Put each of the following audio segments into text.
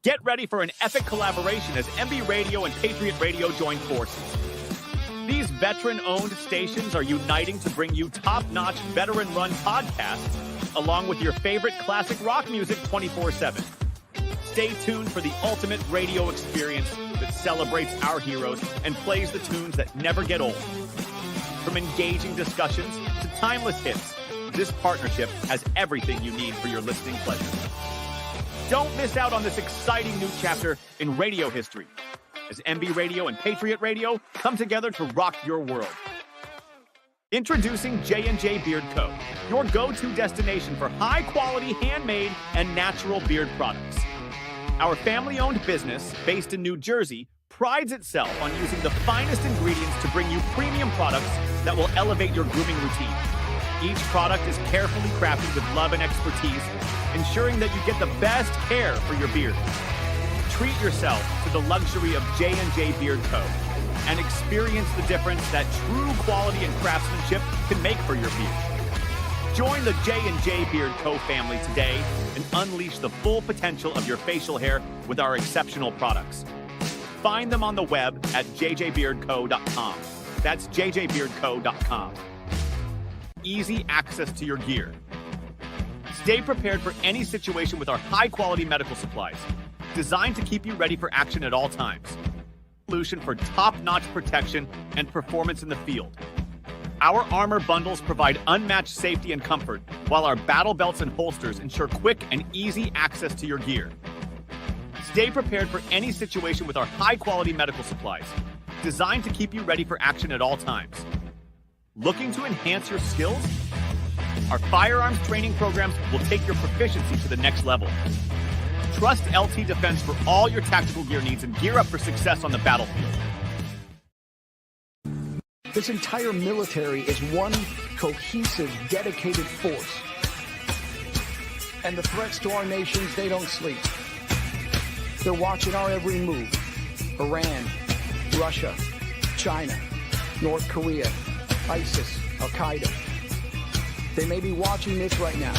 Get ready for an epic collaboration as MB Radio and Patriot Radio join forces. These veteran-owned stations are uniting to bring you top-notch, veteran-run podcasts, along with your favorite classic rock music 24/7. Stay tuned for the ultimate radio experience that celebrates our heroes and plays the tunes that never get old. From engaging discussions to timeless hits, this partnership has everything you need for your listening pleasure. Don't miss out on this exciting new chapter in radio history as MB Radio and Patriot Radio come together to rock your world. Introducing J&J Beard Co., your go-to destination for high-quality handmade and natural beard products. Our family-owned business, based in New Jersey, prides itself on using the finest ingredients to bring you premium products that will elevate your grooming routine. Each product is carefully crafted with love and expertise, ensuring that you get the best care for your beard. Treat yourself to the luxury of J&J Beard Co. and experience the difference that true quality and craftsmanship can make for your beard. Join the J&J Beard Co. family today and unleash the full potential of your facial hair with our exceptional products. Find them on the web at jjbeardco.com. That's jjbeardco.com. Easy access to your gear. Stay prepared for any situation with our high-quality medical supplies, designed to keep you ready for action at all times. Solution for top-notch protection and performance in the field. Our armor bundles provide unmatched safety and comfort, while our battle belts and holsters ensure quick and easy access to your gear. Stay prepared for any situation with our high-quality medical supplies, designed to keep you ready for action at all times. Looking to enhance your skills? Our firearms training programs will take your proficiency to the next level. Trust LT Defense for all your tactical gear needs and gear up for success on the battlefield. This entire military is one cohesive, dedicated force. And the threats to our nations, they don't sleep. They're watching our every move. Iran, Russia, China, North Korea, ISIS, Al-Qaeda. They may be watching this right now.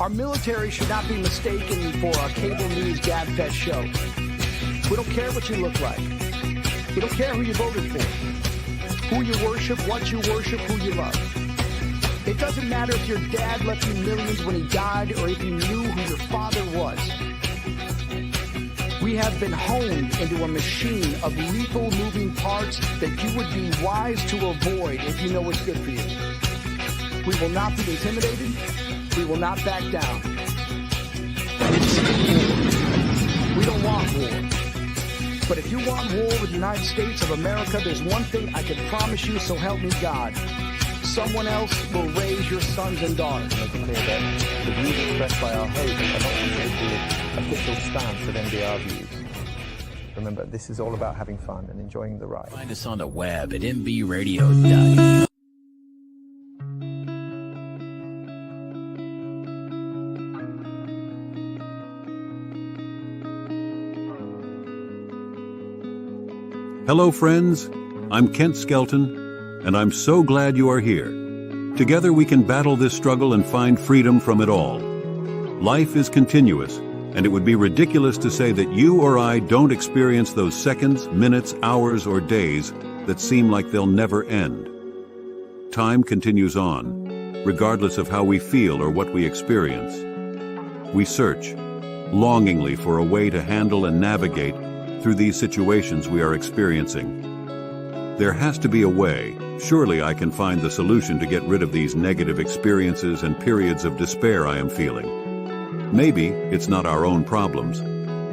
Our military should not be mistaken for a cable news gabfest show. We don't care what you look like. We don't care who you voted for, who you worship, what you worship, who you love. It doesn't matter if your dad left you millions when he died or if you knew who your father was. We have been honed into a machine of lethal moving parts that you would be wise to avoid if you know what's good for you. We will not be intimidated. We will not back down. We don't want war. But if you want war with the United States of America, there's one thing I can promise you, so help me God. Someone else will raise your sons and daughters. Make it clear that the views expressed by our host are not the official stance of NBR views. Remember, this is all about having fun and enjoying the ride. Find us on the web at mbradio.com. Hello, friends. I'm Kent Skelton, and I'm so glad you are here. Together we can battle this struggle and find freedom from it all. Life is continuous, and it would be ridiculous to say that you or I don't experience those seconds, minutes, hours, or days that seem like they'll never end. Time continues on, regardless of how we feel or what we experience. We search, longingly for a way to handle and navigate through these situations we are experiencing. There has to be a way. Surely I can find the solution to get rid of these negative experiences and periods of despair I am feeling. Maybe it's not our own problems,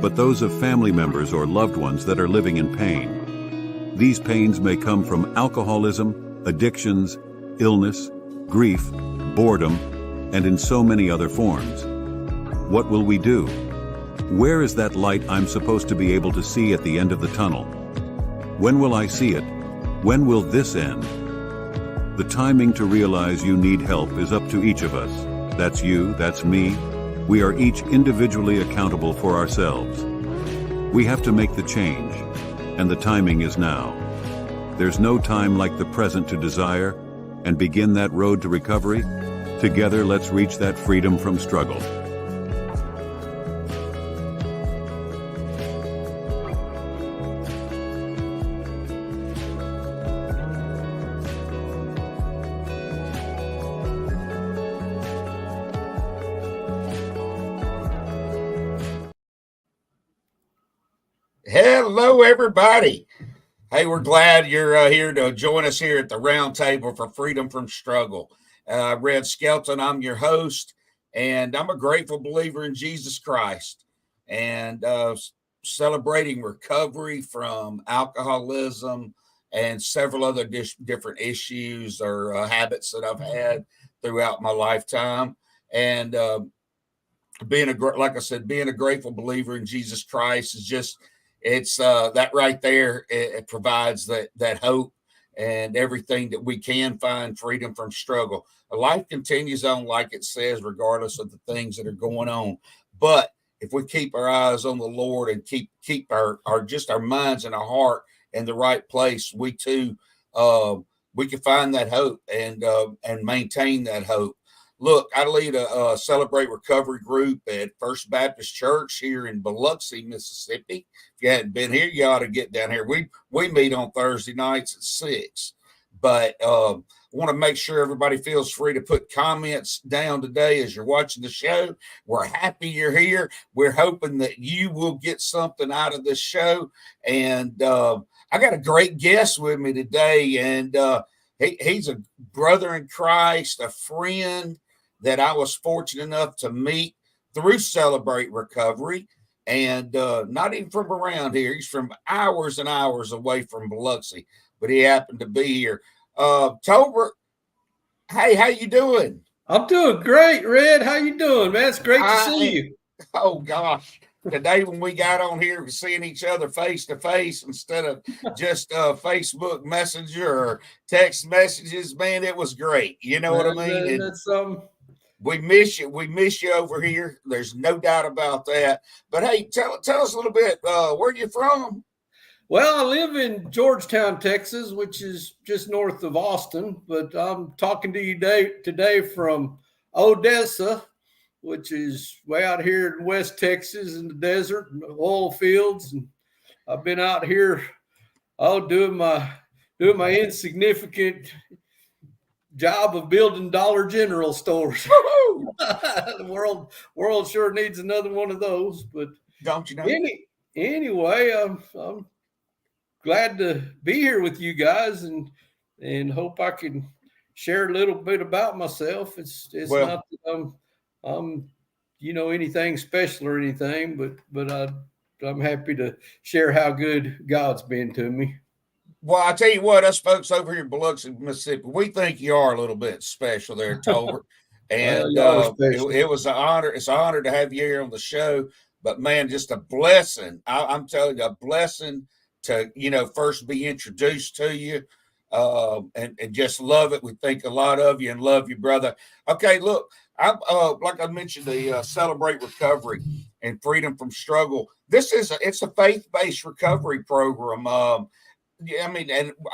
but those of family members or loved ones that are living in pain. These pains may come from alcoholism, addictions, illness, grief, boredom, and in so many other forms. What will we do? Where is that light I'm supposed to be able to see at the end of the tunnel? When will I see it? When will this end? The timing to realize you need help is up to each of us. That's you, that's me. We are each individually accountable for ourselves. We have to make the change, and the timing is now. There's no time like the present to desire and begin that road to recovery. Together, let's reach that freedom from struggle. Hello, everybody. Hey, we're glad you're here to join us here at the Round Table for Freedom from Struggle. Red Skelton, I'm your host, and I'm a grateful believer in Jesus Christ and celebrating recovery from alcoholism and several other different issues or habits that I've had throughout my lifetime. And like I said, being a grateful believer in Jesus Christ is just, it's that right there. It provides that hope and everything that we can find freedom from struggle. Life continues on, like it says, regardless of the things that are going on. But if we keep our eyes on the Lord and keep our minds and our heart in the right place, we too we can find that hope and maintain that hope. Look, I lead a Celebrate Recovery group at First Baptist Church here in Biloxi, Mississippi. If you hadn't been here, you ought to get down here. We meet on Thursday nights at 6. But I want to make sure everybody feels free to put comments down today as you're watching the show. We're happy you're here. We're hoping that you will get something out of this show. And I got a great guest with me today, and he's a brother in Christ, a friend that I was fortunate enough to meet through Celebrate Recovery, and not even from around here. He's from hours and hours away from Biloxi, but he happened to be here. Tolbert, hey, how you doing? I'm doing great, Red. How you doing, man? It's great to see you. Oh, gosh. Today when we got on here, seeing each other face to face instead of just Facebook Messenger or text messages, man, it was great. You know what I mean? That's we miss you. We miss you over here. There's no doubt about that. But hey, tell us a little bit. Where you from? Well, I live in Georgetown, Texas, which is just north of Austin. But I'm talking to you today from Odessa, which is way out here in West Texas in the desert and the oil fields. And I've been out here doing my insignificant job of building Dollar General stores. The world sure needs another one of those. But don't you know? Anyway, I'm glad to be here with you guys and hope I can share a little bit about myself. It's not that I'm anything special or anything, but I'm happy to share how good God's been to me. Well, I tell you what, us folks over here in Biloxi, Mississippi, we think you are a little bit special there, Tolbert. And it was an honor. It's an honor to have you here on the show. But man, just a blessing. I'm telling you, a blessing to first be introduced to you. And just love it. We think a lot of you and love you, brother. Okay, look, I'm like I mentioned, the Celebrate Recovery and Freedom from Struggle. It's a faith-based recovery program. And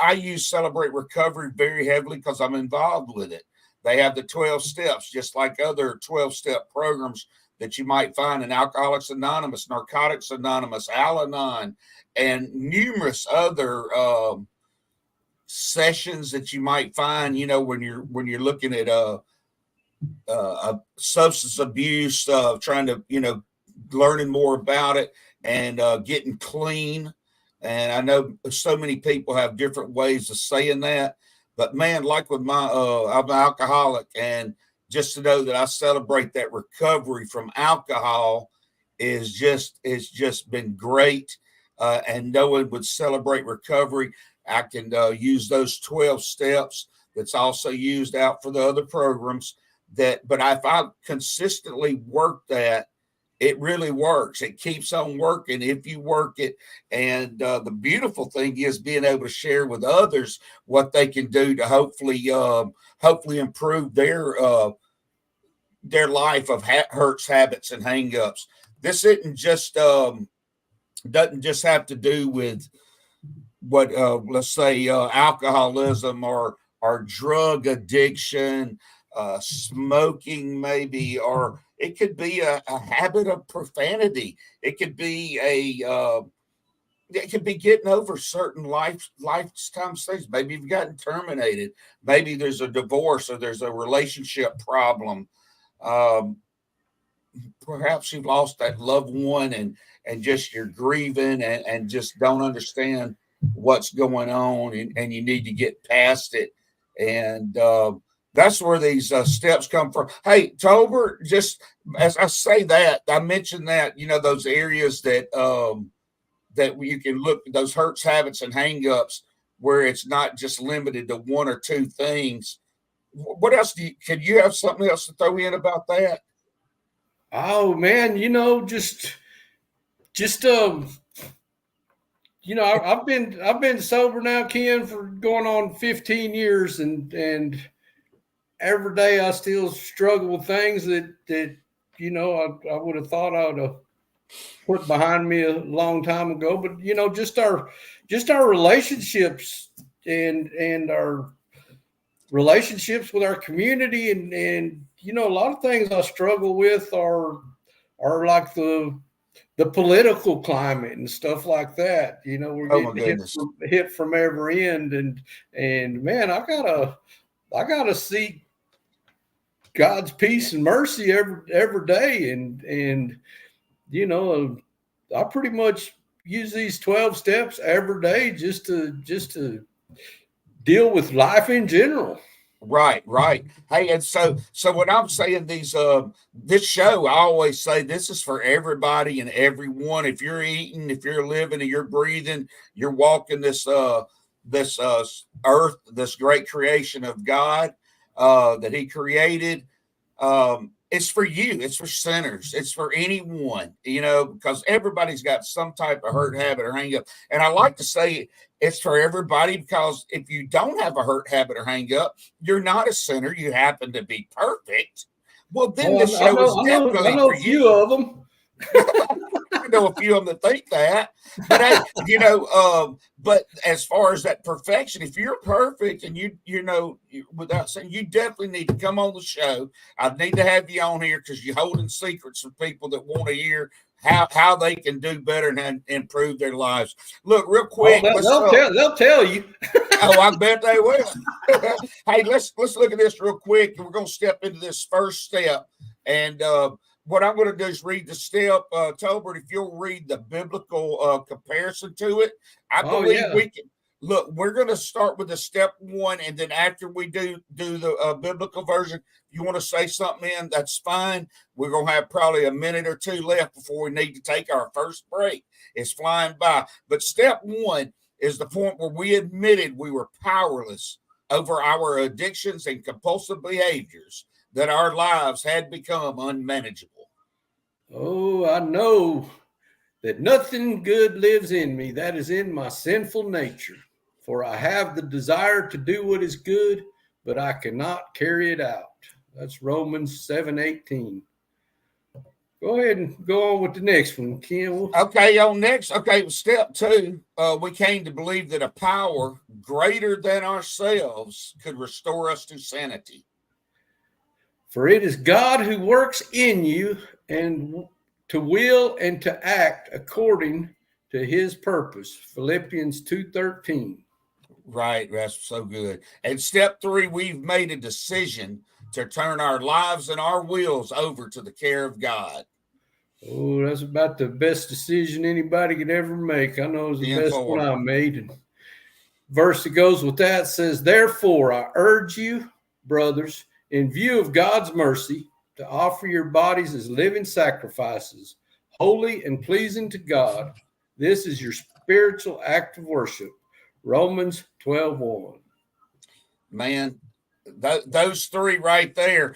I use Celebrate Recovery very heavily because I'm involved with it. They have the 12 steps, just like other 12-step programs that you might find in Alcoholics Anonymous, Narcotics Anonymous, Al-Anon, and numerous other sessions that you might find, when you're looking at substance abuse, trying to, learning more about it and getting clean. And I know so many people have different ways of saying that, but man, like with I'm an alcoholic, and just to know that I celebrate that recovery from alcohol it's just been great. And knowing with Celebrate Recovery, I can use those 12 steps that's also used out for the other programs but if I consistently work that, it really works. It keeps on working if you work it. And the beautiful thing is being able to share with others what they can do to hopefully improve their life of hurts, habits, and hangups. This isn't just doesn't just have to do with what let's say alcoholism or drug addiction, smoking maybe, or it could be a habit of profanity. It could be it could be getting over certain lifetime stages. Maybe you've gotten terminated. Maybe there's a divorce or there's a relationship problem. perhaps you've lost that loved one and just you're grieving and just don't understand what's going on and you need to get past it. And that's where these steps come from. Hey, Tolbert, just as I say that, I mentioned that, those areas that that you can look, those hurts, habits, and hangups, where it's not just limited to one or two things. What else can you have something else to throw in about that? Oh man, I've been sober now, Ken, for going on 15 years, and every day I still struggle with things that I would have thought I would have put behind me a long time ago. But just our relationships and our relationships with our community and a lot of things I struggle with are like the political climate and stuff like that. We're getting hit from every end, and man, I gotta seek God's peace and mercy every day, and I pretty much use these 12 steps every day just to deal with life in general. Right. Hey, and so when I'm saying this show, I always say this is for everybody and everyone. If you're eating, if you're living, and you're breathing, you're walking this earth, this great creation of God that He created. It's for you. It's for sinners. It's for anyone, because everybody's got some type of hurt, habit, or hang up. And I like to say it's for everybody, because if you don't have a hurt, habit, or hang up, you're not a sinner. You happen to be perfect. Well, then the show is definitely for you. Few of them. I know a few of them that think that, but but as far as that perfection, if you're perfect and without saying, you definitely need to come on the show. I need to have you on here because you're holding secrets for people that want to hear how they can do better and improve their lives. Look, real quick, they'll tell you. Oh, I bet they will. Hey, let's look at this real quick. We're going to step into this first step, and what I'm going to do is read the step, Tolbert, if you'll read the biblical comparison to it. I believe we can. Look, we're going to start with the step one, and then after we do the biblical version, if you want to say something in, that's fine. We're going to have probably a minute or two left before we need to take our first break. It's flying by. But step one is the point where we admitted we were powerless over our addictions and compulsive behaviors, that our lives had become unmanageable. Oh, I know that nothing good lives in me, that is in my sinful nature. For I have the desire to do what is good, but I cannot carry it out. That's Romans 7:18. Go ahead and go on with the next one, Ken. Okay, step two. We came to believe that a power greater than ourselves could restore us to sanity. For it is God who works in you and to will and to act according to His purpose. Philippians 2:13. Right, that's so good. And step three, we've made a decision to turn our lives and our wills over to the care of God. Oh, that's about the best decision anybody could ever make. I know it was the best one I made. And verse that goes with that says, therefore, I urge you, brothers, in view of God's mercy, to offer your bodies as living sacrifices, holy and pleasing to God. This is your spiritual act of worship. Romans 12:1. Man, those three right there,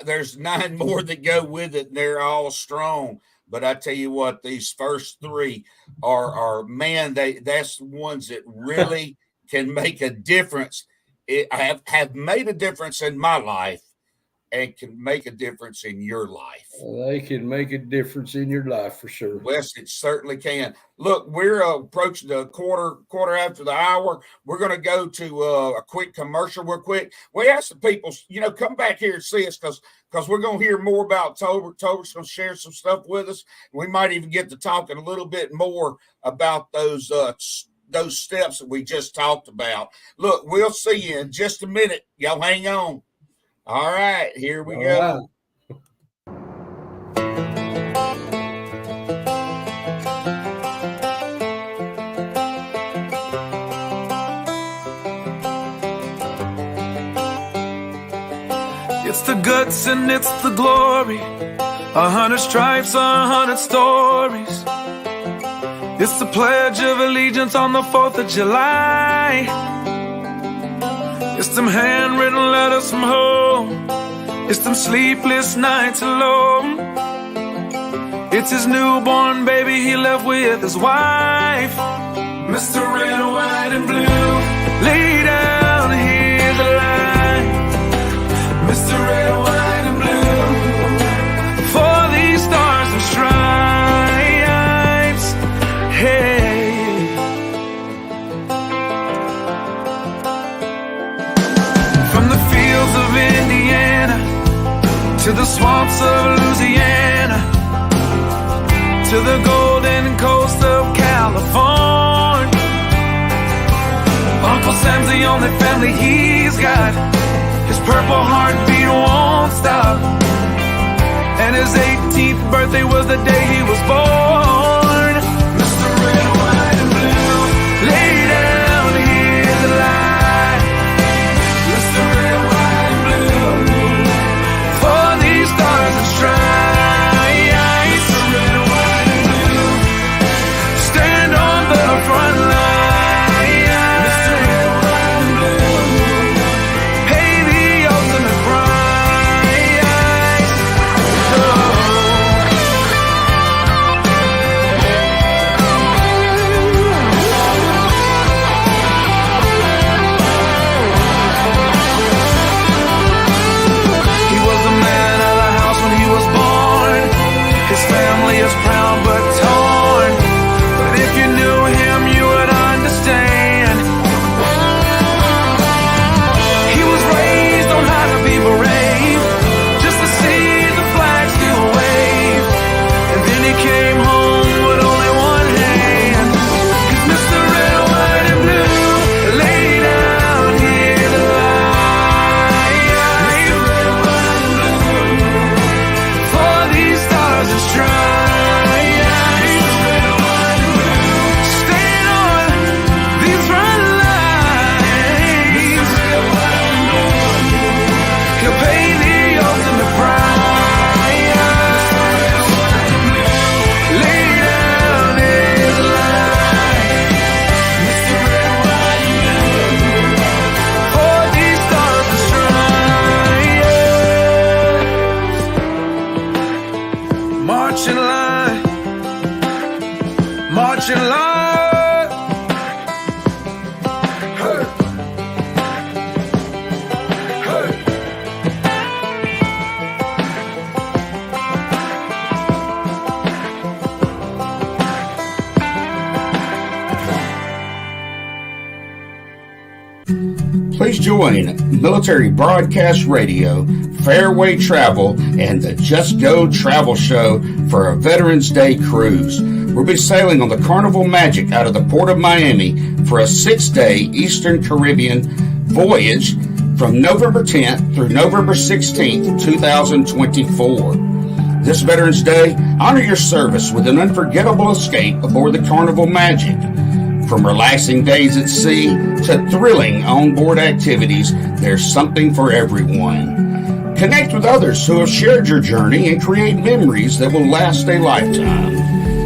there's 9 more that go with it, and they're all strong. But I tell you what, these first 3 are man, that's the ones that really can make a difference. Have made a difference in my life and can make a difference in your life. They can make a difference in your life for sure. Wes, it certainly can. Look, we're approaching the quarter after the hour. We're going to go to a quick commercial real quick. We ask the people, come back here and see us because we're going to hear more about Tolbert. Tolbert's going to share some stuff with us. We might even get to talking a little bit more about those steps that we just talked about. Look, we'll see you in just a minute. Y'all hang on. All right, here we go. Right. bullets and it's the glory. 100 stripes, 100 stories. It's the Pledge of Allegiance on the 4th of July. It's them handwritten letters from home. It's them sleepless nights alone. It's his newborn baby he left with his wife. Mr. Red, White, and Blue, lay down, hear the line. Mr. Red, White, and Blue, for these stars and stripes. Hey. From the fields of Indiana to the swamps of Louisiana, to the golden coast of California, Uncle Sam's the only family he's got. His purple heartbeat won't stop, and his 18th birthday was the day he was born. Mr. Red, White, and Blue, lay down, hear the light. Mr. Red, White, and Blue, for these stars and stripes. Mr. Red, White, and Blue, stand on the front line. Mr. Red, White, and Blue, pay the ultimate price. Oh. He was the man of the house when he was born. His family is proud but torn. But if you knew him, you would understand. He was raised on how to be brave, just to see the flag still wave. And then he came home with only one hand. 'Cause Mr. Red, White, and Blue, lay down, hear the light. Mr. Red, White, and Blue, for these stars and stripes. Mr. Red, White, and Blue, stand on these front lines. Mr. Red, White, and Blue, he'll pay the ultimate price. Mr. Red, White, and Blue, lay down his life. Mr. Red, White, and Blue, for these stars and stripes. March in line, march in line. Hey. Hey. Please join Military Broadcast Radio, Fairway Travel, and the Just Go Travel Show for a Veterans Day cruise. We'll be sailing on the Carnival Magic out of the Port of Miami for a 6-day Eastern Caribbean voyage from November 10th through November 16th, 2024. This Veterans Day, honor your service with an unforgettable escape aboard the Carnival Magic. From relaxing days at sea to thrilling onboard activities, there's something for everyone. Connect with others who have shared your journey and create memories that will last a lifetime.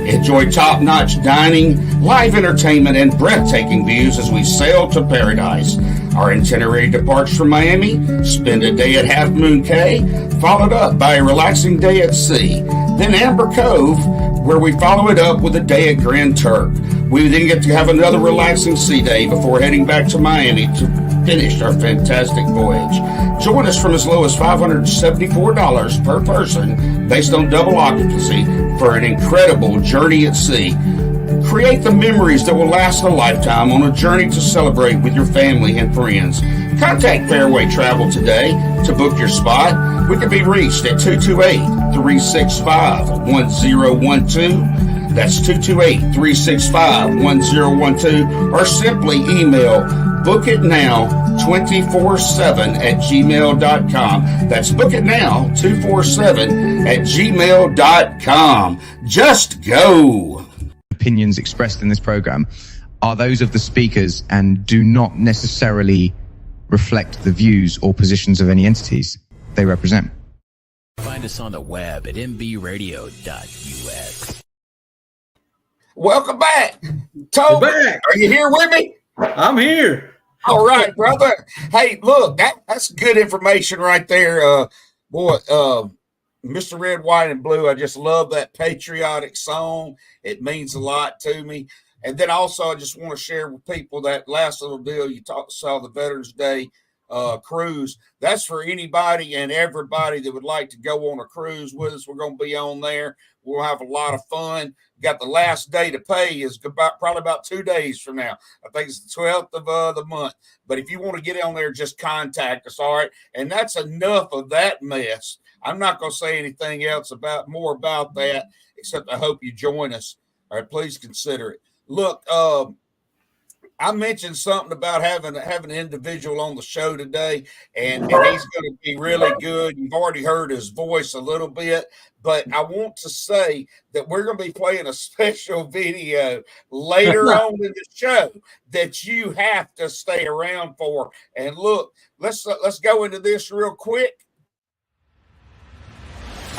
Enjoy top-notch dining, live entertainment, and breathtaking views as we sail to paradise. Our itinerary departs from Miami, spend a day at Half Moon Cay, followed up by a relaxing day at sea. Then Amber Cove, where we follow it up with a day at Grand Turk. We then get to have another relaxing sea day before heading back to Miami to finish our fantastic voyage. Join us from as low as $574 per person based on double occupancy for an incredible journey at sea. Create the memories that will last a lifetime on a journey to celebrate with your family and friends. Contact Fairway Travel today to book your spot. We can be reached at 228-365-1012. That's 228-365-1012, or simply email bookitnow247@gmail.com. That's bookitnow247@gmail.com. Just go. Opinions expressed in this program are those of the speakers and do not necessarily reflect the views or positions of any entities they represent. Find us on the web at nbradio.us. Welcome back. Tolbert, are you here with me? I'm here. All right, brother. Hey, look, that's good information right there. Mr. Red, White, and Blue, I just love that patriotic song. It means a lot to me. And then also, I just want to share with people that last little deal you saw the Veterans Day cruise. That's for anybody and everybody that would like to go on a cruise with us. We're going to be on there. We'll have a lot of fun. Got the last day to pay is probably about 2 days from now. I think it's the 12th of the month. But if you want to get on there, just contact us. All right. And that's enough of that mess. I'm not going to say anything else more about that, except I hope you join us. All right. Please consider it. Look, I mentioned something about having an individual on the show today, and he's going to be really good. You've already heard his voice a little bit, but I want to say that we're going to be playing a special video later on in the show that you have to stay around for. And look, let's go into this real quick.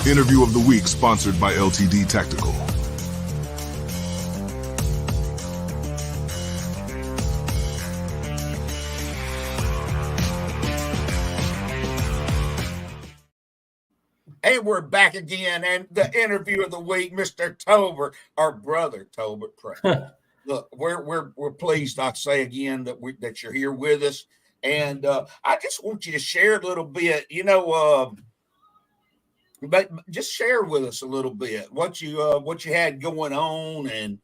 Interview of the week sponsored by LTD Tactical. And we're back again, and the interview of the week, Mr. Tolbert, our brother Tolbert P. Look, we're pleased. I say again that you're here with us, and I just want you to share a little bit. But just share with us a little bit what you had going on, and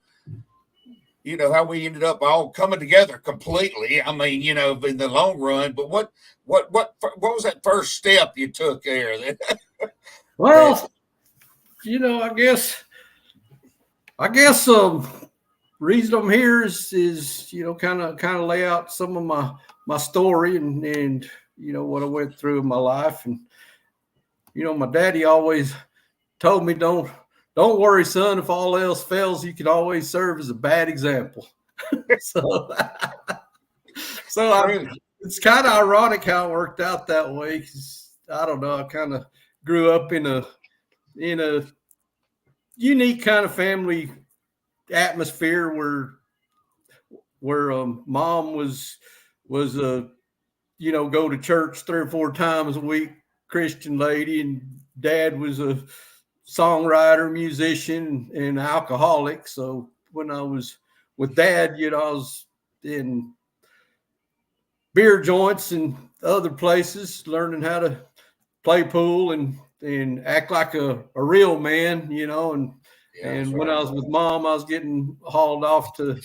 how we ended up all coming together completely. I mean, in the long run. But what was that first step you took there? Well, I guess reason I'm here is kind of lay out some of my story and what I went through in my life. And my daddy always told me, don't worry, son, if all else fails, you can always serve as a bad example. so it's kind of ironic how it worked out that way, because I don't know, I kind of grew up in a unique kind of family atmosphere where mom was go to church 3 or 4 times a week, Christian lady, and dad was a songwriter, musician, and alcoholic. So when I was with dad, I was in beer joints and other places learning how to play pool and act like a real man, and when I was with mom, I was getting hauled off to,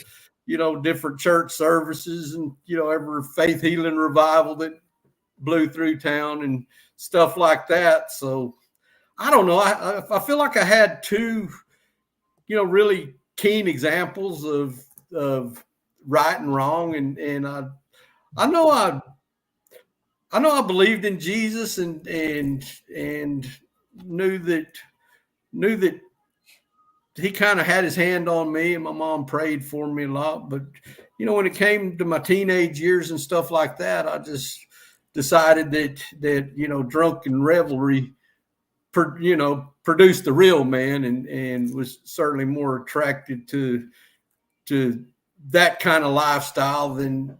different church services and, every faith healing revival that blew through town and stuff like that. So I don't know. I feel like I had 2, really keen examples of right and wrong. And I know I believed in Jesus and knew that he kind of had his hand on me, and my mom prayed for me a lot. But, when it came to my teenage years and stuff like that, I just decided that drunken revelry, produced the real man, and was certainly more attracted to that kind of lifestyle than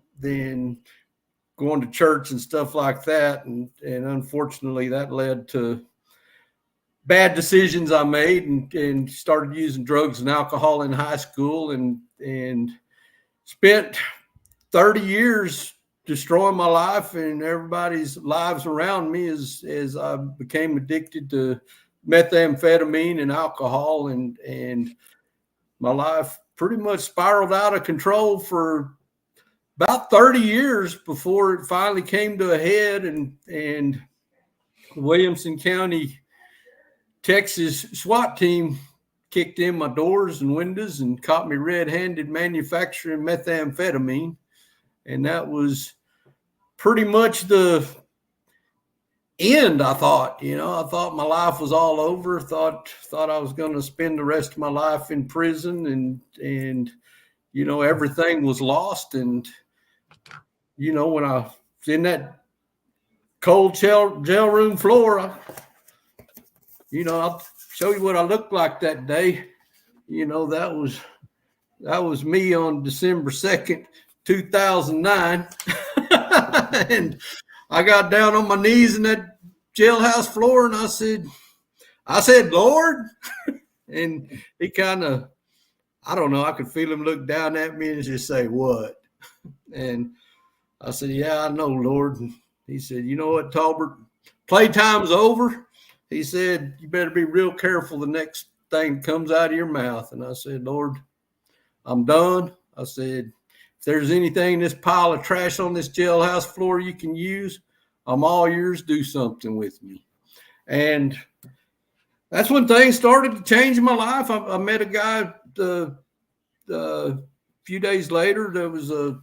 going to church and stuff like that. And unfortunately that led to bad decisions I made, and started using drugs and alcohol in high school, and spent 30 years destroying my life and everybody's lives around me as I became addicted to methamphetamine and alcohol, and my life pretty much spiraled out of control for about 30 years before it finally came to a head, and Williamson County, Texas SWAT team kicked in my doors and windows and caught me red-handed manufacturing methamphetamine. And that was pretty much the end, I thought. I thought my life was all over, thought I was going to spend the rest of my life in prison, and everything was lost. And, when I was in that cold jail room floor, I'll show you what I looked like that day. That was me on December 2nd, 2009. And I got down on my knees in that jailhouse floor and I said, Lord, and he kind of, I don't know, I could feel him look down at me and just say, what? And I said, yeah, I know, Lord. And he said, you know what, Tolbert, playtime's over. He said, you better be real careful the next thing that comes out of your mouth. And I said, Lord, I'm done. I said, if there's anything in this pile of trash on this jailhouse floor you can use, I'm all yours. Do something with me. And that's when things started to change in my life. I met a guy a few days later. There was a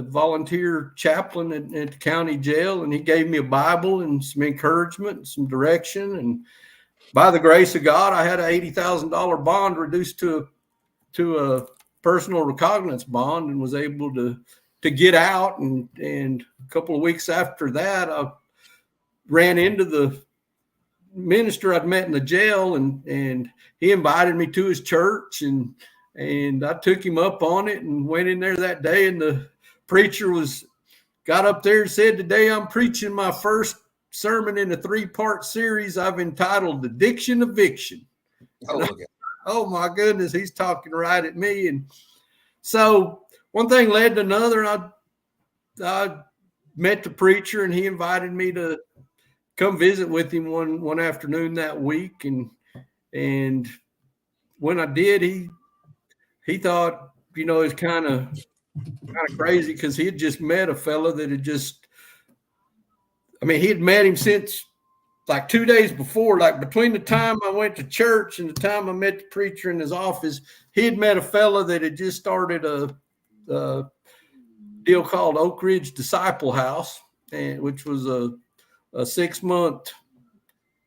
volunteer chaplain at the county jail, and he gave me a Bible and some encouragement and some direction. And by the grace of God, I had an $80,000 bond reduced to a personal recognizance bond and was able to get out. And a couple of weeks after that, I ran into the minister I'd met in the jail, and he invited me to his church, and I took him up on it and went in there that day. And the preacher got up there and said, today I'm preaching my first sermon in a 3-part series I've entitled Addiction Eviction. Oh my goodness, he's talking right at me. And so one thing led to another. I met the preacher, and he invited me to come visit with him one afternoon that week. And when I did, he thought, it's kind of crazy, because he had just met a fella that he had met him since like 2 days before. Like between the time I went to church and the time I met the preacher in his office, he had met a fella that had just started a deal called Oak Ridge Disciple House, which was a 6-month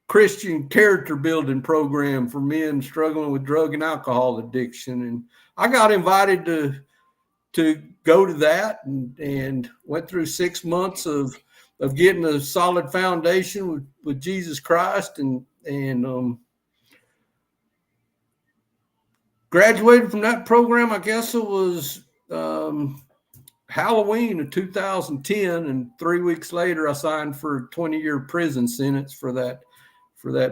Christian character building program for men struggling with drug and alcohol addiction. And I got invited to go to that, and went through 6 months of getting a solid foundation with Jesus Christ, and graduated from that program. I guess it was Halloween of 2010, and 3 weeks later I signed for a 20-year prison sentence for that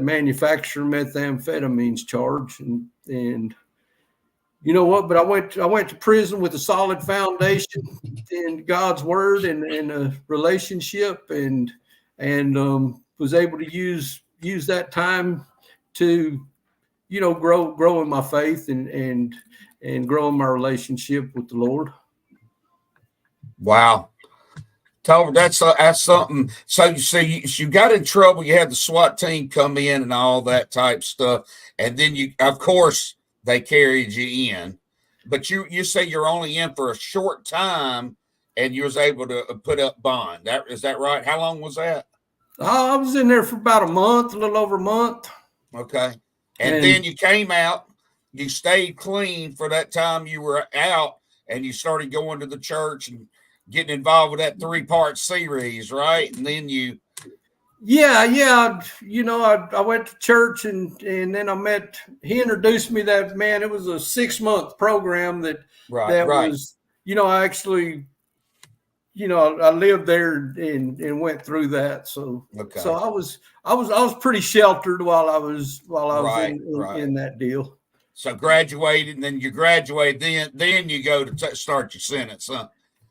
manufacturer methamphetamines charge. And you know what? But I went to prison with a solid foundation in God's word and a relationship, and was able to use that time to grow in my faith and grow in my relationship with the Lord. Wow. Tolbert, that's something. So you see, you got in trouble. You had the SWAT team come in and all that type stuff, and then of course, they carried you in. But you say you're only in for a short time, and you was able to put up bond. Is that right? How long was that? I was in there for about a month, a little over a month. Okay, and then you came out. You stayed clean for that time you were out, and you started going to the church and getting involved with that 3-part series, right? And then you. Yeah. I went to church, and then he introduced me that, man, it was a 6-month program that was, I actually, I lived there and went through that. So, so I was pretty sheltered while I was in that deal. So graduated, and then you graduate, then you go to start your sentence, huh?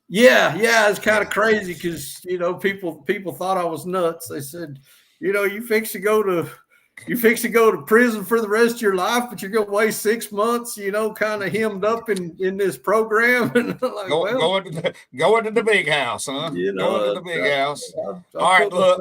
Yeah, it's kind of crazy because people thought I was nuts. They said, you fix to go to prison for the rest of your life, but you're gonna waste 6 months, kind of hemmed up in this program. And I'm like, going to the big house, huh? Going to the big house. All right, look.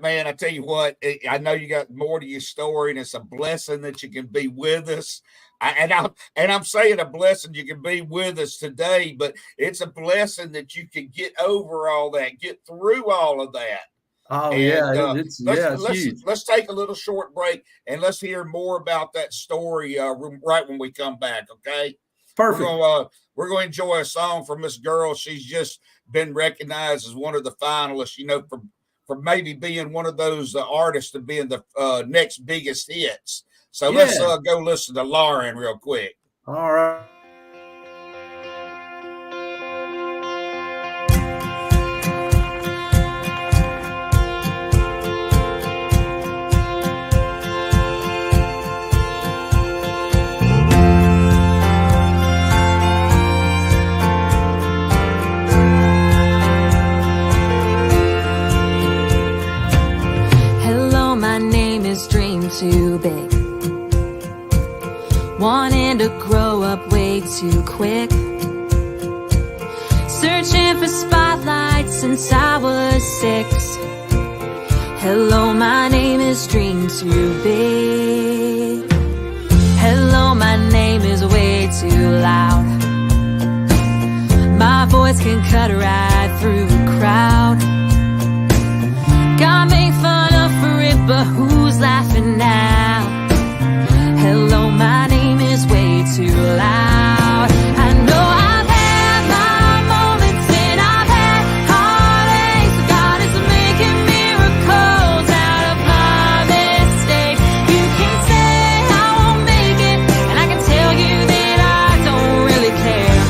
Man, I tell you what, I know you got more to your story, and it's a blessing that you can be with us. I'm saying a blessing you can be with us today, but it's a blessing that you can get over all that, get through all of that. Oh, and, it's huge. Let's take a little short break, and let's hear more about that story right when we come back. Okay, perfect. We're going to enjoy a song from this girl. She's just been recognized as one of the finalists, from maybe being one of those artists to being the next biggest hits. So let's go listen to Lauren real quick. All right. Too big, wanting to grow up way too quick, searching for spotlights since I was 6. Hello, my name is Dream Too Big. Hello, my name is way too loud. My voice can cut right through the crowd. Got made fun of for it, but who's laughing now? Hello, my name is way too loud. I know I've had my moments and I've had heartaches. God is making miracles out of my mistakes. You can say I won't make it, and I can tell you that I don't really care.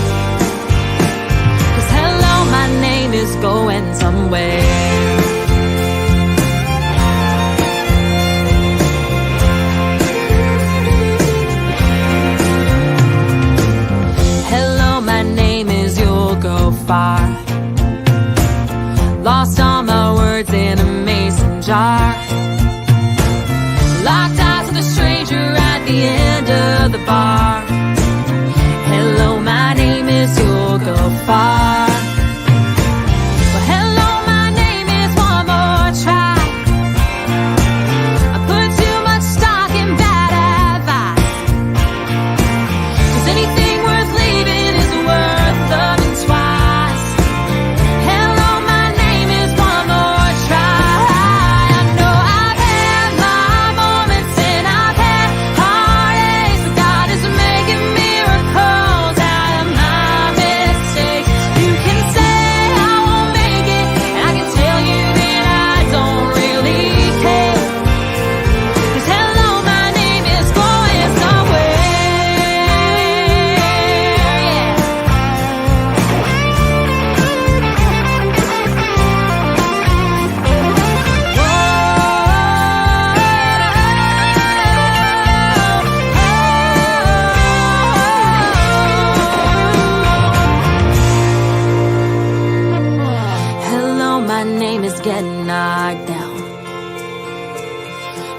'Cause hello, my name is going somewhere. Far. Lost all my words in a mason jar. Locked eyes with a stranger at the end of the bar. Hello, my name is You'll Go Far. Well, hello, my name is One More Try. I put too much stock in bad advice. 'Cause anything worth leaving is worth loving twice.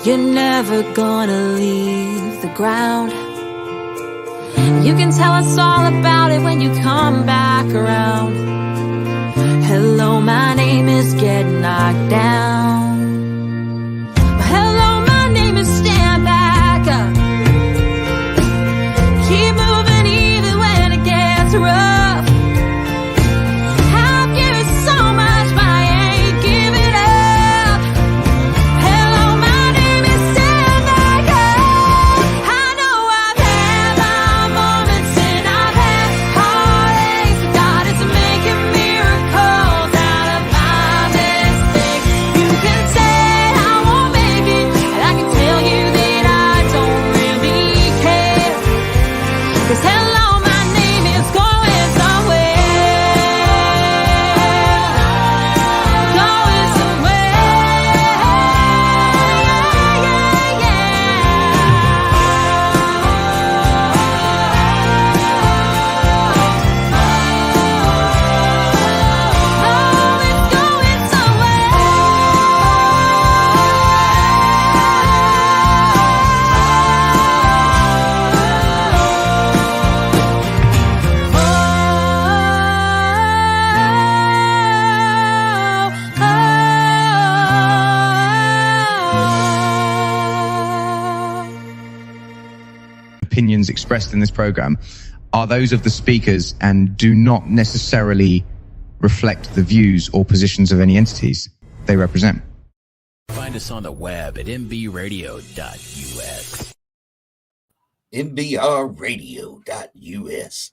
You're never gonna leave the ground. You can tell us all about it when you come back around. Hello, my name is Get Knocked Down. Hello, my name is Stand Back Up. Keep moving even when it gets rough. I've given so much, but I ain't giving up. Hello, my name is Stand Back Up. I know I've had my moments and I've had heartaches. God is making miracles out of my mistakes. You can say I won't make it, and I can tell you that I don't really care. 'Cause hello, my name is going somewhere. Going somewhere. Yeah, oh, it's going somewhere. Opinions expressed in this program are those of the speakers and do not necessarily reflect the views or positions of any entities they represent. Find us on the web at mbradio.us. MBRradio.us,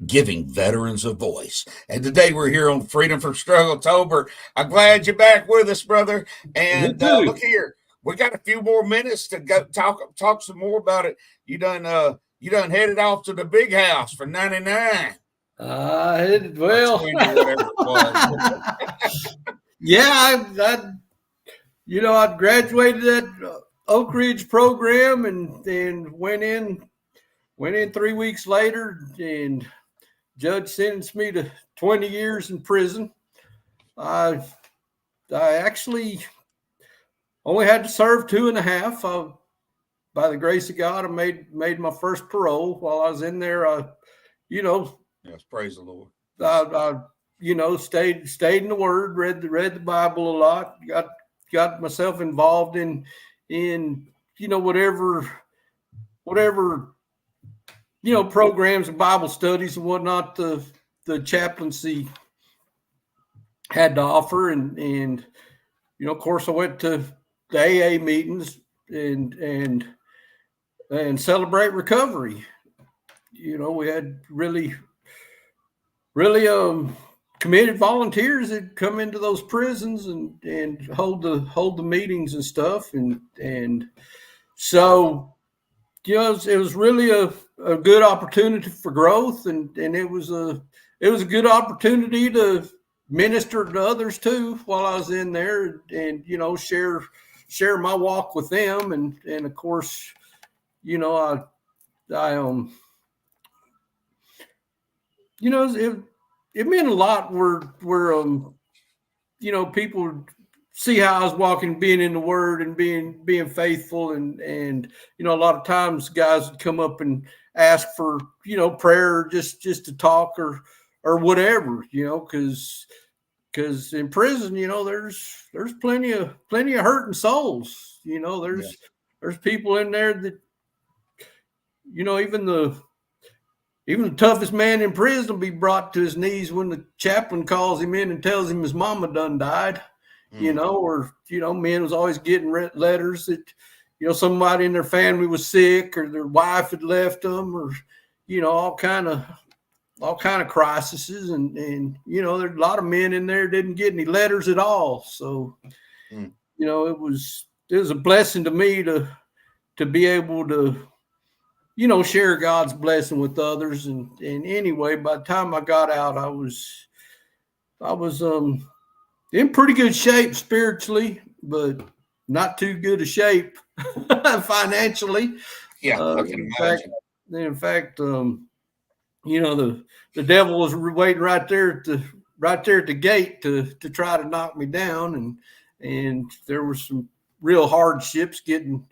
giving veterans a voice. And today we're here on Freedom from Struggle. Tolbert, I'm glad you're back with us, brother. And look here, we got a few more minutes to go talk some more about it. You done headed off to the big house for 99. Well, 20, whatever it was. Yeah, I graduated that Oak Ridge program and went in 3 weeks later, and judge sentenced me to 20 years in prison. I actually only had to serve 2.5. By the grace of God, I made my first parole while I was in there. Yes, praise the Lord. I stayed in the Word, read the Bible a lot, got myself involved in whatever programs and Bible studies and whatnot the chaplaincy had to offer, and of course I went to the AA meetings and Celebrate Recovery. We had really committed volunteers that come into those prisons and hold the meetings and stuff, and so it was really a good opportunity for growth, and it was a good opportunity to minister to others too while I was in there, and share my walk with them, and of course it meant a lot where people see how I was walking, being in the Word and being faithful, and a lot of times guys would come up and ask for prayer, just to talk or whatever, because in prison there's plenty of hurting souls. There's people in there that even the toughest man in prison will be brought to his knees when the chaplain calls him in and tells him his mama done died. Or men was always getting letters that somebody in their family was sick, or their wife had left them, or all kind of crises, and there's a lot of men in there didn't get any letters at all. So it was a blessing to me to be able to share God's blessing with others, and anyway, by the time I got out, I was in pretty good shape spiritually, but not too good a shape financially. Yeah, I can imagine. In fact, the devil was waiting right there at the gate to try to knock me down, and there were some real hardships getting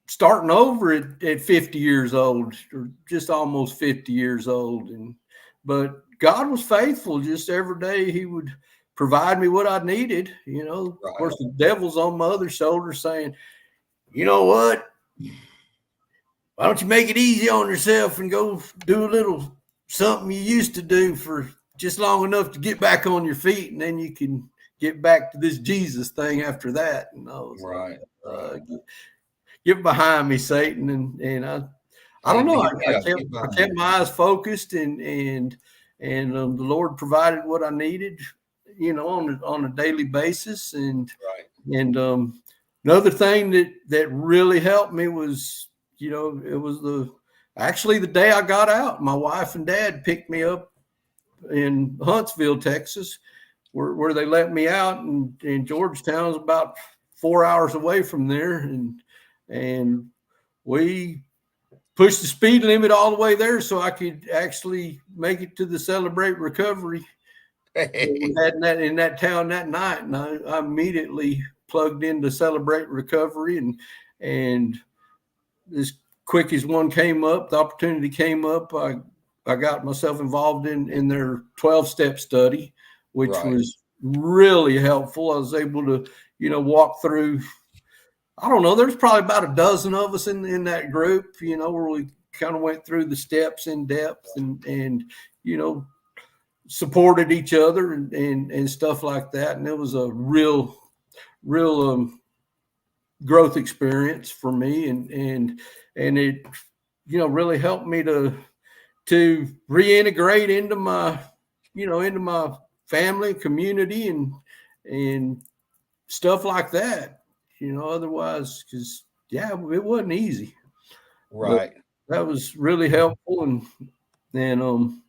starting over at 50 years old, or just almost 50 years old, but God was faithful. Just every day he would provide me what I needed. Right. Of course, the devil's on my other shoulder saying, you know what? Why don't you make it easy on yourself and go do a little something you used to do for just long enough to get back on your feet, and then you can get back to this Jesus thing after that. And I was right. Get behind me, Satan. And I don't know. I kept my eyes focused, and the Lord provided what I needed, on a daily basis. And another thing that really helped me was, it was the day I got out. My wife and dad picked me up in Huntsville, Texas, where they let me out, and Georgetown is about 4 hours away from there, and we pushed the speed limit all the way there so I could actually make it to the Celebrate Recovery in that town that night. And I immediately plugged into Celebrate Recovery, and as quick as one came up, the opportunity came up, I got myself involved in their 12-step study, which was really helpful. I was able to, walk through, I don't know, there's probably about a dozen of us in that group, where we kind of went through the steps in depth and supported each other and stuff like that. And it was a real growth experience for me, and it, really helped me to reintegrate into my, into my family, community, and stuff like that. Otherwise, because it wasn't easy. Right. But that was really helpful, and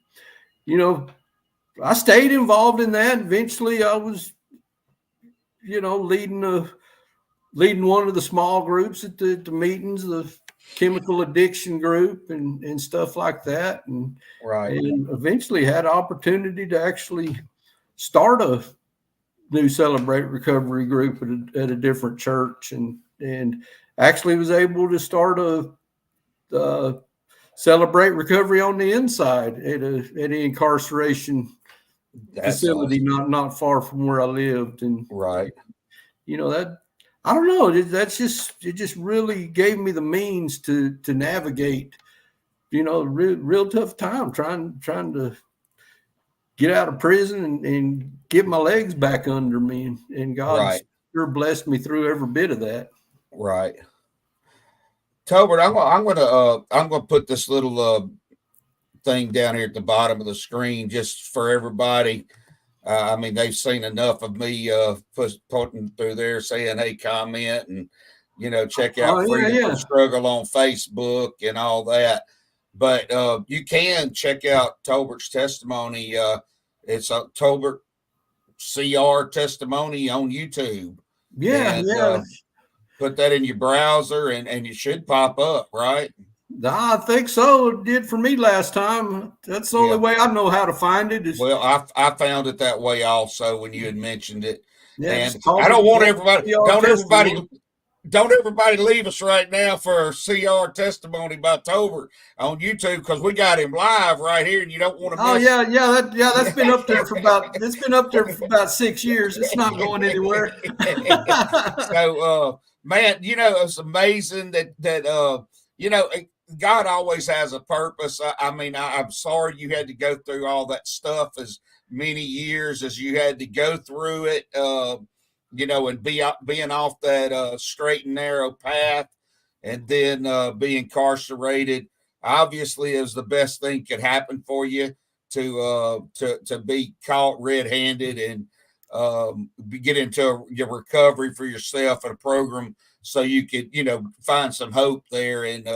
I stayed involved in that. Eventually, I was, leading one of the small groups at the meetings, the chemical addiction group, and stuff like that, and eventually had an opportunity to actually start a new Celebrate Recovery group at a different church, and actually was able to start a Celebrate Recovery on the inside at an incarceration facility not far from where I lived. And that, I don't know, it just really gave me the means to navigate, real tough time trying to get out of prison and get my legs back under me, and God sure blessed me through every bit of that. Right. Tolbert, I'm gonna put this little thing down here at the bottom of the screen just for everybody. I mean, they've seen enough of me putting through there saying, "Hey, comment," and check out Freedom from Struggle on Facebook and all that. But you can check out Tolbert's testimony. It's a Tolbert CR testimony on YouTube. Put that in your browser and it should pop up, right? I think so. It did for me last time. That's the only way I know how to find it. Well, I found it that way also when you had mentioned it. Yeah, and I don't want everybody, don't everybody leave us right now for a CR testimony by Tolbert on YouTube, because we got him live right here, and you don't want to miss. That's been up there for about 6 years. It's not going anywhere. So, man, it's amazing that God always has a purpose. I mean, I'm sorry you had to go through all that stuff as many years as you had to go through it. And being off that straight and narrow path, and then be incarcerated, obviously is the best thing could happen for you to be caught red-handed and get into your recovery for yourself and a program so you could, find some hope there and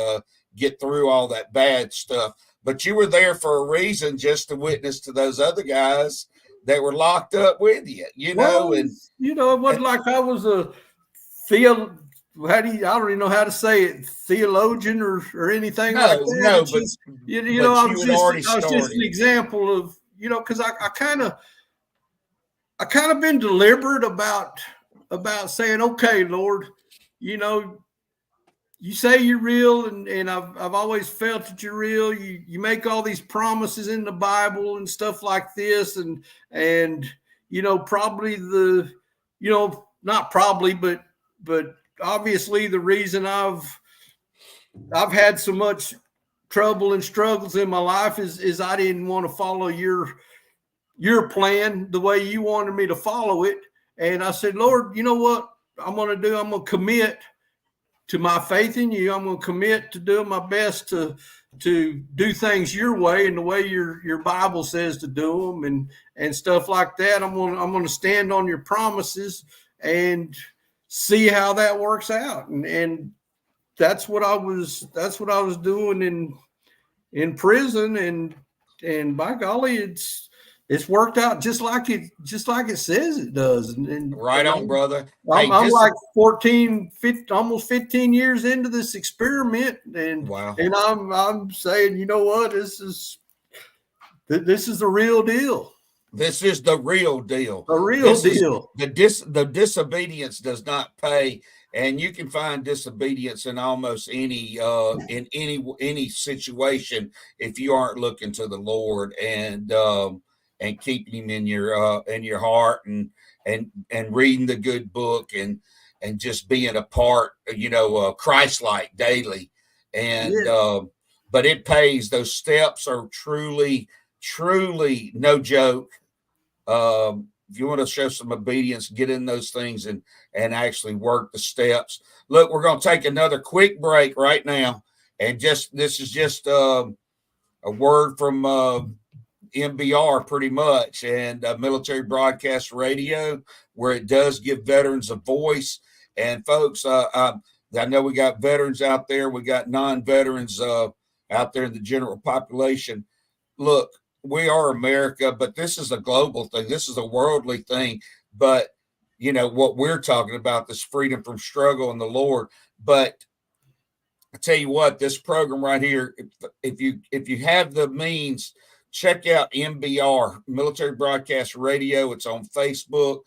get through all that bad stuff. But you were there for a reason, just to witness to those other guys that were locked up with you, it wasn't like I was a I don't even know how to say it, theologian or anything like that. No, but I was just an example of, because I kind of been deliberate about saying, okay, Lord, you say you're real, and I've always felt that you're real. You make all these promises in the Bible and stuff like this, and probably not probably, but obviously the reason I've had so much trouble and struggles in my life is I didn't want to follow your plan the way you wanted me to follow it. And I said, Lord, you know what I'm going to do? I'm going to commit to my faith in you. I'm going to commit to doing my best to do things your way and the way your Bible says to do them and stuff like that. I'm going to stand on your promises and see how that works out. And that's what I was doing in prison, and by golly, it's worked out just like it says it does. And right on, brother. I'm like 14, 15, almost 15 years into this experiment, and wow. And I'm saying, you know what, this is the real deal. This is the real deal. The real deal. The disobedience does not pay, and you can find disobedience in almost any any situation if you aren't looking to the Lord and keeping him in your heart and reading the good book and just being a part, Christ-like daily. And but it pays. Those steps are truly no joke. if you want to show some obedience, get in those things and actually work the steps. Look, we're going to take another quick break right now. And this is just a word from MBR pretty much, and Military Broadcast Radio, where it does give veterans a voice. And folks, I know we got veterans out there. We got non-veterans out there in the general population. Look, we are America, but this is a global thing. This is a worldly thing. But, you know, what we're talking about, this freedom from struggle in the Lord. But I tell you what, this program right here, if you have the means, check out MBR, Military Broadcast Radio. It's on Facebook.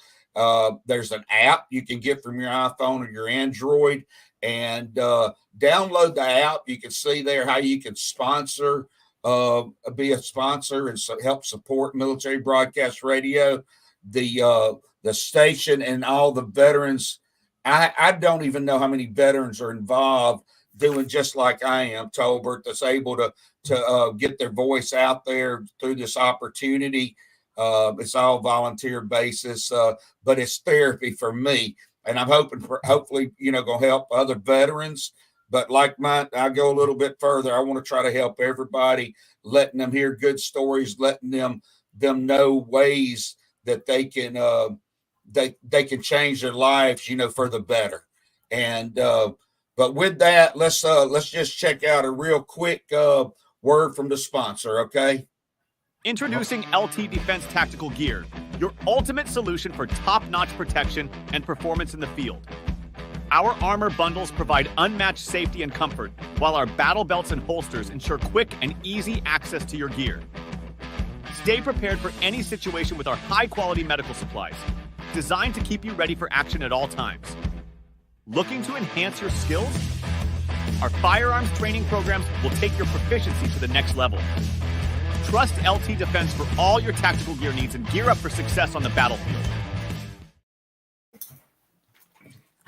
There's an app you can get from your iPhone or your Android, and download the app. You can see there how you can sponsor, be a sponsor and help support Military Broadcast Radio, the station, and all the veterans. I don't even know how many veterans are involved doing just like I am, Tolbert, that's able to get their voice out there through this opportunity. It's all volunteer basis, but it's therapy for me. And I'm hopefully, going to help other veterans. But like mine, I go a little bit further. I want to try to help everybody, letting them hear good stories, letting them know ways that they can they can change their lives, for the better. And but with that, let's just check out a real quick word from the sponsor, okay? Introducing LT Defense Tactical Gear, your ultimate solution for top-notch protection and performance in the field. Our armor bundles provide unmatched safety and comfort, while our battle belts and holsters ensure quick and easy access to your gear. Stay prepared for any situation with our high-quality medical supplies, designed to keep you ready for action at all times. Looking to enhance your skills? Our firearms training programs will take your proficiency to the next level. Trust LT Defense for all your tactical gear needs and gear up for success on the battlefield.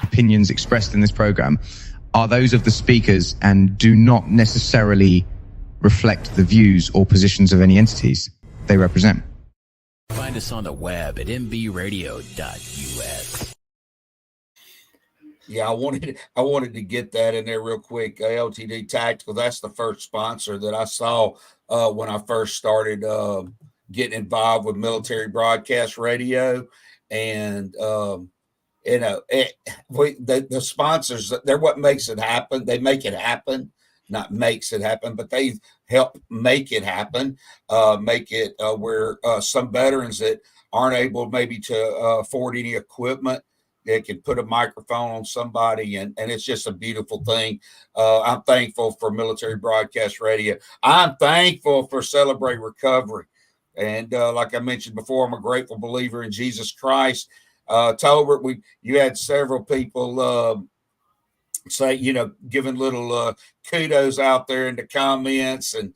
Opinions expressed in this program are those of the speakers and do not necessarily reflect the views or positions of any entities they represent. Find us on the web at mbradio.us. Yeah, I wanted to get that in there real quick. LTD Tactical, that's the first sponsor that I saw when I first started getting involved with Military Broadcast Radio. And the sponsors, they're what makes it happen. They make it happen, not makes it happen, but they help make it happen, make it where some veterans that aren't able maybe to afford any equipment, they can put a microphone on somebody, and it's just a beautiful thing. I'm thankful for Military Broadcast Radio. I'm thankful for Celebrate Recovery. And like I mentioned before, I'm a grateful believer in Jesus Christ. Tolbert, you had several people say, giving little kudos out there in the comments and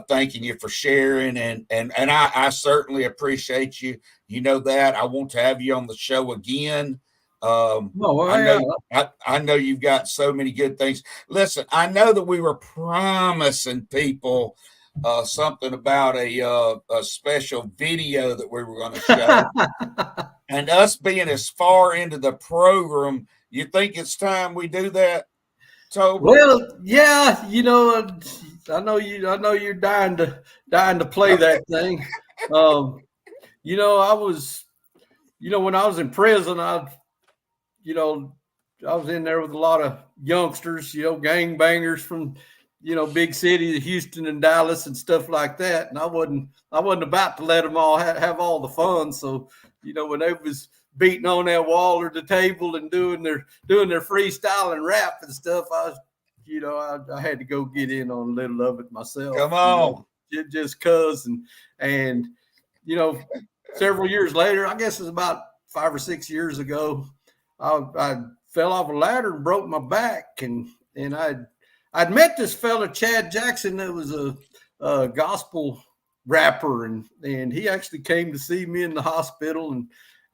thanking you for sharing. And I certainly appreciate you. You know that. I want to have you on the show again. I know you've got so many good things. Listen, I know that we were promising people something about a special video that we were going to show. And us being as far into the program, you think it's time we do that, Toby? Well, yeah, I know you're dying to play that thing. I was, when I was in prison, I was in there with a lot of youngsters, gangbangers from, big cities, Houston and Dallas and stuff like that. And I wasn't about to let them all have all the fun. So, when they was beating on that wall or the table and doing their freestyle and rap and stuff, I had to go get in on a little of it myself. Come on. Just cuz and several years later, I guess it was about 5 or 6 years ago, I fell off a ladder and broke my back, and I'd met this fella, Chad Jackson, that was a gospel rapper, and he actually came to see me in the hospital,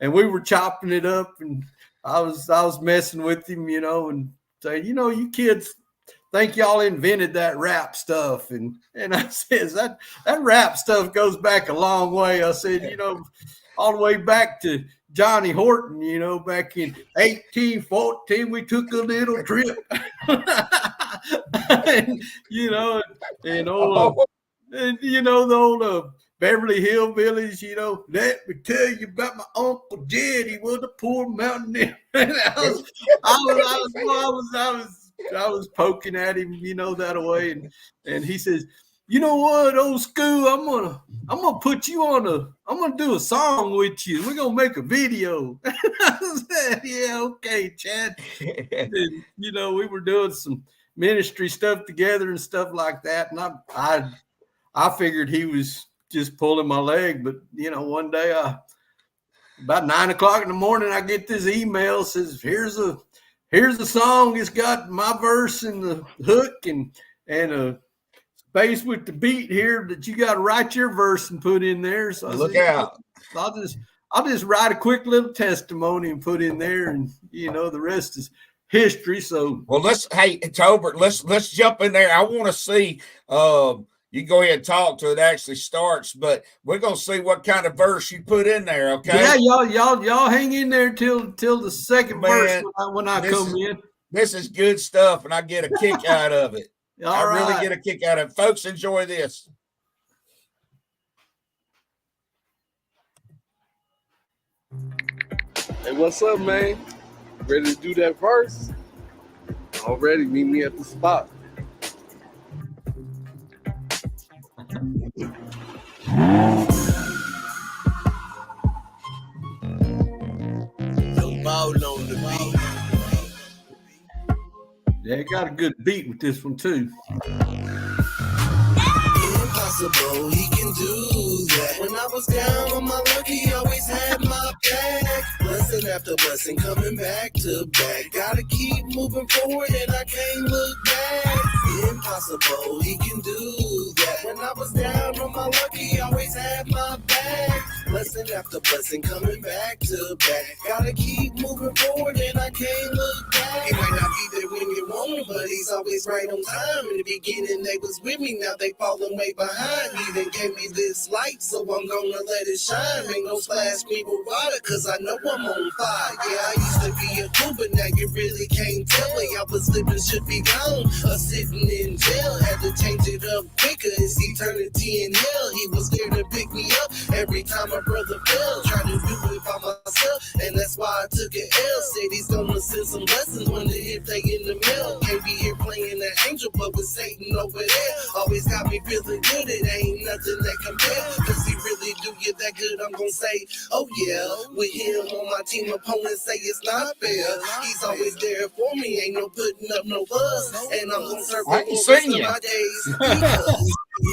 and we were chopping it up, and I was messing with him, and saying, you kids think y'all invented that rap stuff, and I says that rap stuff goes back a long way. I said, all the way back to Johnny Horton, you know, back in 1814, we took a little trip. And, you know, and old, and, you know, the old Beverly Hillbillies, you know, let me tell you about my Uncle Jed. He was a poor mountaineer. And I was poking at him, you know, that way. And he says, you know what, old school, I'm gonna put you on I'm gonna do a song with you. We're gonna make a video. I said, yeah, okay, Chad. And, you know, we were doing some ministry stuff together and stuff like that. And I figured he was just pulling my leg, but you know, one day about 9 o'clock in the morning, I get this email says, here's a song. It's got my verse and the hook and a space with the beat here that you got to write your verse and put in there. So Look out. I'll just write a quick little testimony and put in there, and you know, the rest is history. So well, Tolbert, let's jump in there. I want to see you go ahead and talk till it actually starts, but we're gonna see what kind of verse you put in there, okay? Yeah, y'all hang in there till the second verse when I come in. This is good stuff, and I get a kick out of it. All right. Really get a kick out of it. Folks, enjoy this. Hey, what's up, man? Ready to do that verse? Already, meet me at the spot. Yeah, it got a good beat with this one too. Impossible, he can do that. When I was down on my luck, he always had my back. Blessing after blessing, coming back to back. Gotta keep moving forward, and I can't look back. Impossible, he can do that. When I was down on my luck, he always had my back. Blessing after blessing, coming back to back. Gotta keep moving forward, and I can't look back. He might not be there when you want him, but he's always right on time. In the beginning, they was with me, now they falling way behind. He done gave me this light, so I'm gonna let it shine. Ain't no splash me with water, cause I know I'm on fire. Yeah, I used to be a fool, but now you really can't tell me. I was living, should be gone, or sitting in jail. Had to change it up quicker, it's eternity in hell. He was there to pick me up every time my brother fell. Trying to do it by myself, and that's why I took an L. Said he's gonna send some blessings, wonder if they in the mail. Can't be here playing the angel, but with Satan over there. Always got me feeling good, it ain't nothing that compare. Cause he really do you that good, I'm gonna say, oh yeah. With him on my team, opponents say it's not fair. He's always there for me, ain't no putting up no fuss. And I'm gonna serve him for the rest of my days.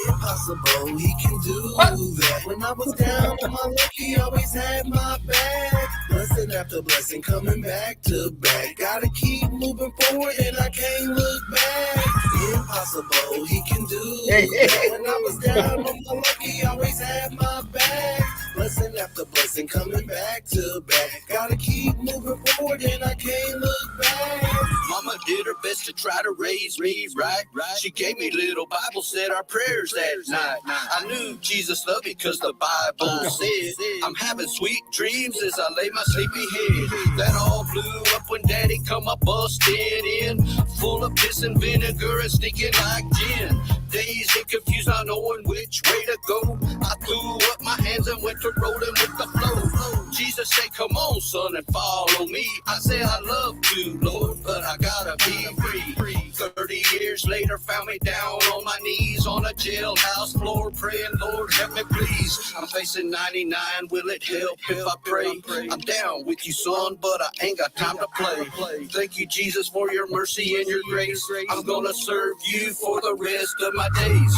Impossible, he can do that. When I was down on my luck, he always had my back. Blessing after blessing, coming back to back. Gotta keep moving forward, and I can't look back. Impossible, he can do that. When I was down on my luck, he always had my back. Blessing after blessing, coming back to back. Gotta keep moving forward, and I can't look back. Mama did her best to try to raise me right. She gave me little Bible, said our prayers that night. I knew Jesus loved me because the Bible said I'm having sweet dreams as I lay my sleepy head. That all blew up when Daddy come up busted in, full of piss and vinegar and stinking like gin. Dazed and confused, not knowing which way to go. I threw up my hands and went to rolling with the flow. Jesus said, come on, son, and follow me. I say I love to, Lord, but I gotta be free. 30 years later, found me down on my knees on a jailhouse floor, praying, Lord, help me please. I'm facing 99, will it help if I pray? I'm down with you, son, but I ain't got time to play. Thank you, Jesus, for your mercy and your grace. I'm gonna serve you for the rest of my days.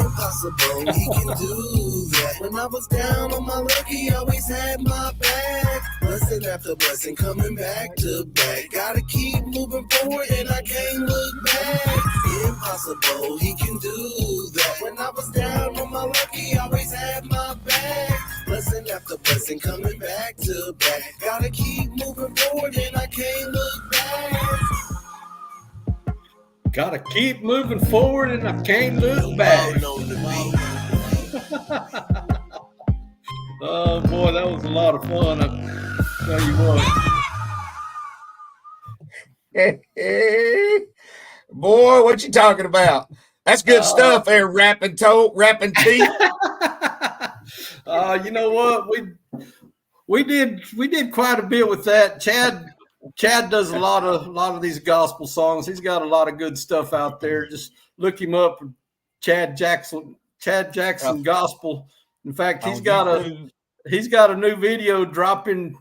Impossible, he can do that. When I was down on my luck, he always had my back. Blessing after blessing, coming back to back. Gotta keep moving forward, and I can't look back. Impossible, he can do that. When I was down on my luck, he always had my back. Blessing after blessing, coming back to back. Gotta keep moving forward, and I can't look back. Gotta keep moving forward, and I can't look back. Oh boy, that was a lot of fun. I tell you what. Boy, what you talking about? That's good stuff there, rapping teeth. You know what? We did quite a bit with that. Chad does a lot of these gospel songs. He's got a lot of good stuff out there. Just look him up, Chad Jackson Gospel. In fact, he's got a new video dropping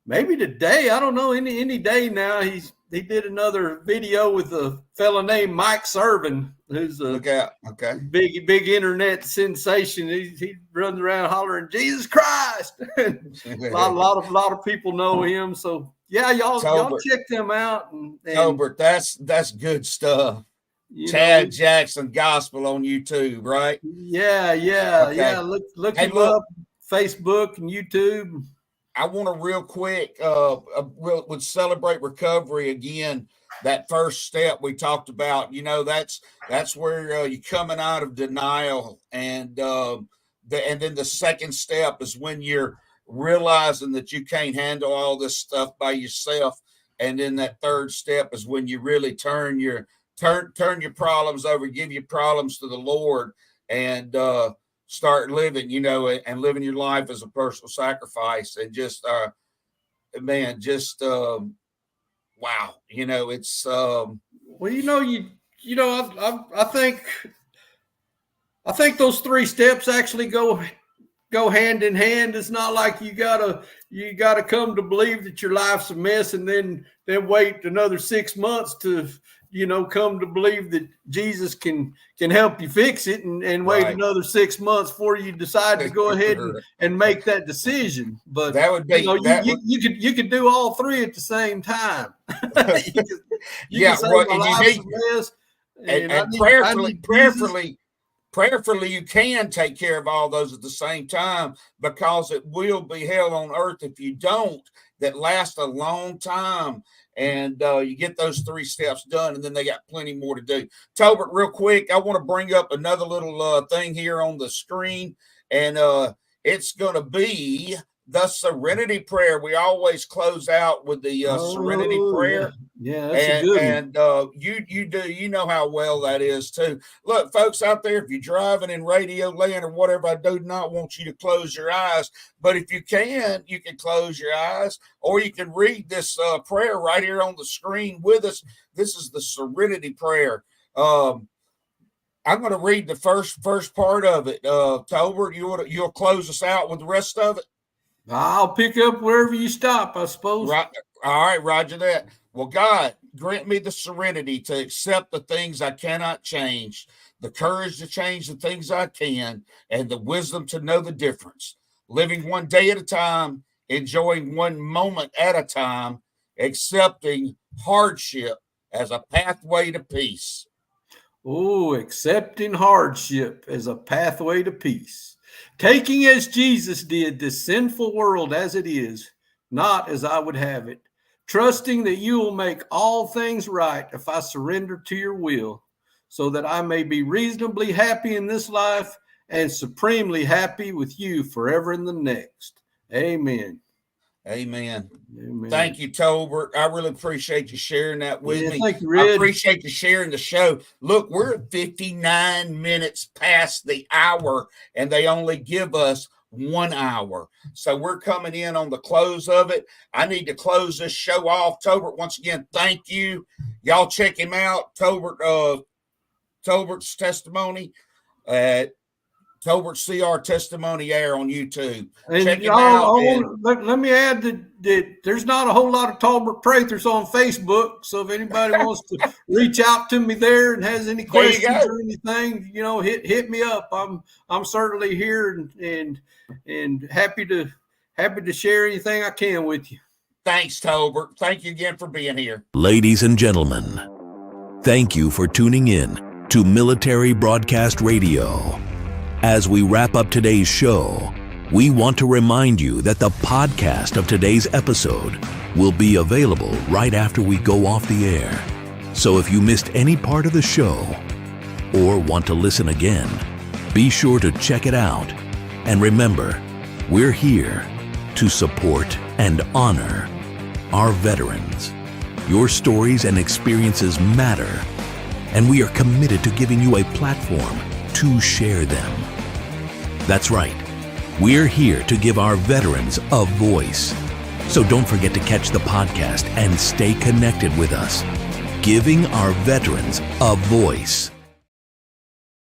maybe today. I don't know, any day now. He did another video with a fella named Mike Servin, who's a big internet sensation. He runs around hollering Jesus Christ. a lot of people know him. So yeah, y'all check them out. And Tolbert, that's good stuff. Chad Jackson Gospel on YouTube, right? Yeah. Look him up, Facebook and YouTube. I want to real quick would celebrate recovery again. That first step we talked about, that's where you're coming out of denial, and then the second step is when you're realizing that you can't handle all this stuff by yourself, and then that third step is when you really turn your problems over, give your problems to the Lord, and start living, and living your life as a personal sacrifice. And just, wow, it's, I think those three steps actually go hand in hand. It's not like you gotta come to believe that your life's a mess and then wait another 6 months to, come to believe that Jesus can help you fix it, and wait another 6 months before you decide to go ahead and make that decision. But that would be you could do all three at the same time. Prayerfully, you can take care of all those at the same time, because it will be hell on earth if you don't, that lasts a long time. And you get those three steps done, and then they got plenty more to do. Tolbert, real quick, I want to bring up another little thing here on the screen, and it's going to be the Serenity Prayer. We always close out with the Serenity Prayer. Yeah, that's a good one. You know how well that is too. Look, folks out there, if you're driving in Radio Land or whatever, I do not want you to close your eyes, but if you can close your eyes, or you can read this prayer right here on the screen with us. This is the Serenity Prayer. I'm going to read the first part of it. Tolbert, you'll close us out with the rest of it. I'll pick up wherever you stop, I suppose. Right. All right, roger that. Well, God, grant me the serenity to accept the things I cannot change, the courage to change the things I can, and the wisdom to know the difference. Living one day at a time, enjoying one moment at a time, accepting hardship as a pathway to peace. Oh, accepting hardship as a pathway to peace. Taking as Jesus did this sinful world as it is, not as I would have it. Trusting that you will make all things right if I surrender to your will, so that I may be reasonably happy in this life and supremely happy with you forever in the next. Amen. Amen. Thank you, Tolbert. I really appreciate you sharing that with me. Thank you, Red. I appreciate you sharing the show. Look, we're at 59 minutes past the hour, and they only give us 1 hour. So we're coming in on the close of it. I need to close this show off. Tolbert, once again, thank you. Y'all check him out. Tolbert's testimony at Tolbert CR Testimony Air on YouTube. And check him out. Let me add that there's not a whole lot of Tolbert Prathers on Facebook. So if anybody wants to reach out to me there and has any questions or anything, hit me up. I'm certainly here and happy to share anything I can with you. Thanks, Tolbert. Thank you again for being here. Ladies and gentlemen, thank you for tuning in to Military Broadcast Radio. As we wrap up today's show, we want to remind you that the podcast of today's episode will be available right after we go off the air. So if you missed any part of the show or want to listen again, be sure to check it out. And remember, We're here to support and honor our veterans. Your stories and experiences matter, and we are committed to giving you a platform to share them. That's right. We're here to give our veterans a voice. So don't forget to catch the podcast and stay connected with us. Giving our veterans a voice.